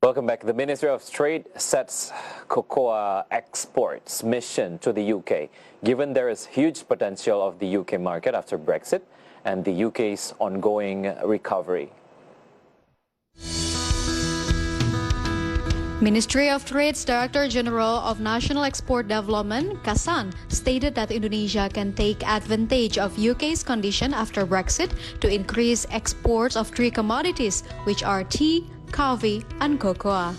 Welcome back. The Ministry of Trade sets cocoa exports mission to the UK, given there is huge potential of the UK market after Brexit and the UK's ongoing recovery. Ministry of Trade's Director General of National Export Development, Kasan, stated that Indonesia can take advantage of UK's condition after Brexit to increase exports of three commodities, which are tea, coffee, and cocoa.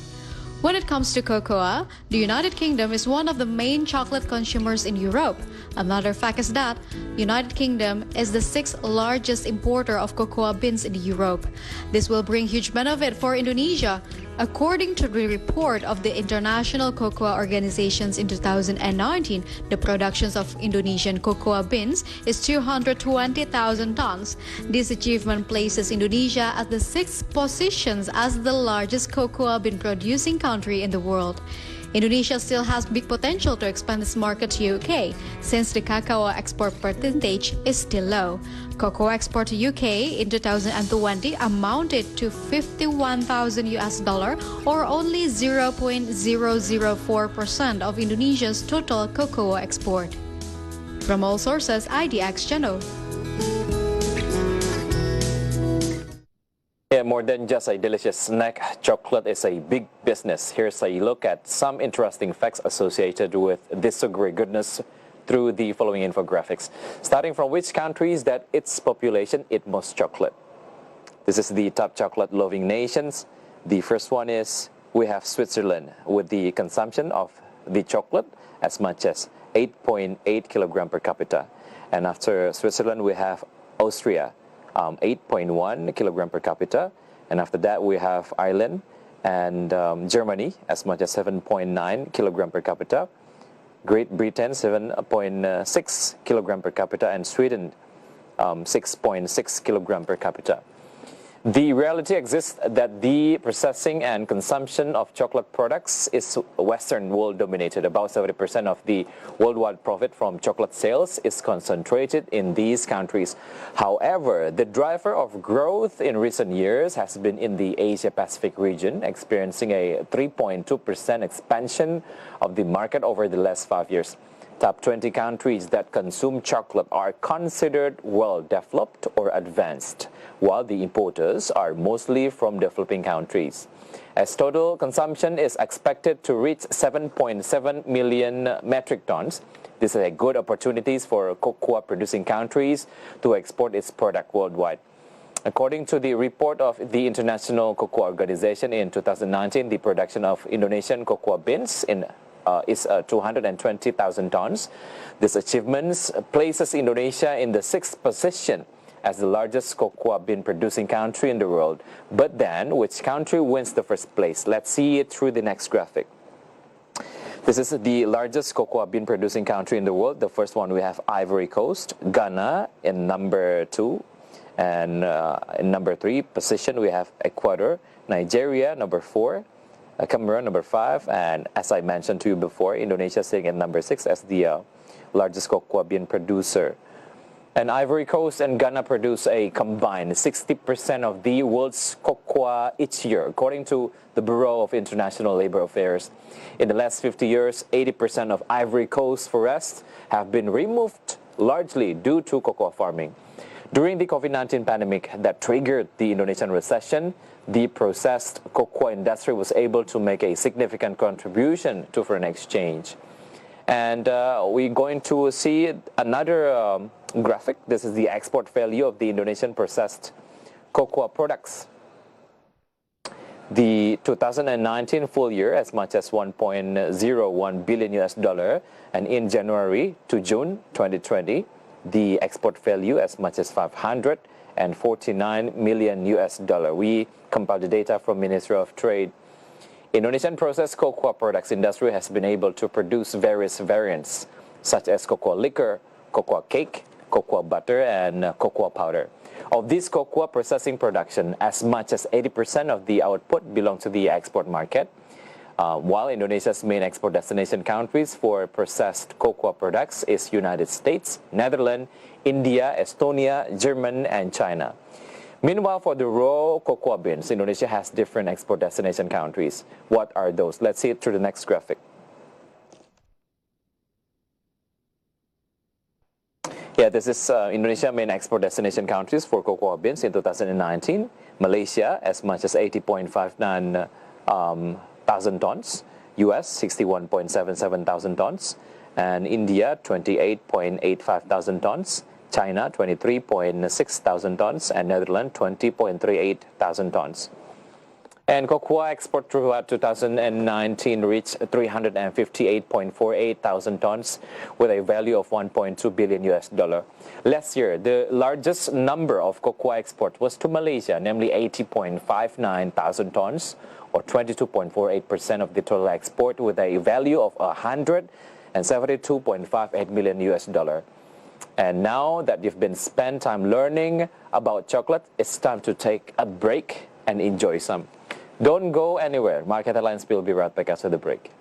When it comes to cocoa, the United Kingdom is one of the main chocolate consumers in Europe. Another fact is that United Kingdom is the sixth largest importer of cocoa beans in Europe. This will bring huge benefit for Indonesia. According to the report of the International Cocoa Organizations in 2019, the production of Indonesian cocoa beans is 220,000 tons. This achievement places Indonesia at the sixth position as the largest cocoa bean producing country in the world. Indonesia still has big potential to expand its market to UK, since the cacao export percentage is still low. Cocoa export to UK in 2020 amounted to $51,000 or only 0.004% of Indonesia's total cocoa export. From all sources, IDX Channel. Yeah, more than just a delicious snack, chocolate is a big business. Here's a look at some interesting facts associated with this sugary goodness through the following infographics. Starting from which countries that its population eat most chocolate. This is the top chocolate-loving nations. The first one is we have Switzerland with the consumption of the chocolate as much as 8.8 kilogram per capita. And after Switzerland, we have Austria. 8.1 kilogram per capita, and after that we have Ireland and Germany as much as 7.9 kilogram per capita, Great Britain 7.6 kilogram per capita, and Sweden 6.6 kilogram per capita. The reality exists that the processing and consumption of chocolate products is Western world dominated. About 70% of the worldwide profit from chocolate sales is concentrated in these countries. However, the driver of growth in recent years has been in the Asia-Pacific region, experiencing a 3.2% expansion of the market over the last 5 years. Top 20 countries that consume chocolate are considered well-developed or advanced, while the importers are mostly from developing countries. As total consumption is expected to reach 7.7 million metric tons, this is a good opportunity for cocoa-producing countries to export its product worldwide. According to the report of the International Cocoa Organization in 2019, the production of Indonesian cocoa beans is 220,000 tons. This achievement places Indonesia in the sixth position as the largest cocoa bean producing country in the world. But then, which country wins the first place? Let's see it through the next graphic. This is the largest cocoa bean producing country in the world. The first one we have Ivory Coast, Ghana in number 2, and in number 3 position we have Ecuador, Nigeria number 4, Cameroon number 5, and as I mentioned to you before, Indonesia sitting at number 6 as the largest cocoa bean producer. And Ivory Coast and Ghana produce a combined 60% of the world's cocoa each year, according to the Bureau of International Labor Affairs. In the last 50 years, 80% of Ivory Coast forests have been removed, largely due to cocoa farming. During the COVID-19 pandemic that triggered the Indonesian recession, the processed cocoa industry was able to make a significant contribution to foreign exchange. And we're going to see another graphic. This is the export value of the Indonesian processed cocoa products. The 2019 full year as much as $1.01 billion, and in January to June 2020, the export value as much as $549 million. We compiled the data from Ministry of Trade. Indonesian processed cocoa products industry has been able to produce various variants such as cocoa liquor, cocoa cake, cocoa butter, and cocoa powder. Of this cocoa processing production, as much as 80% of the output belong to the export market, while Indonesia's main export destination countries for processed cocoa products is United States, Netherlands, India, Estonia, Germany, and China. Meanwhile, for the raw cocoa beans, Indonesia has different export destination countries. What are those? Let's see it through the next graphic. Yeah, this is Indonesia main export destination countries for cocoa beans in 2019. Malaysia, as much as 80.59 thousand tons. US, 61.77 thousand tons. And India, 28.85 thousand tons. China, 23.6 thousand tons. And Netherlands, 20.38 thousand tons. And cocoa export throughout 2019 reached 358.48 thousand tons with a value of 1.2 billion US dollar. Last year, the largest number of cocoa export was to Malaysia, namely 80.59 thousand tons, or 22.48% of the total export, with a value of 172.58 million US dollar. And now that you've been spent time learning about chocolate, it's time to take a break and enjoy some. Don't go anywhere. Market Headlines will be right back after the break.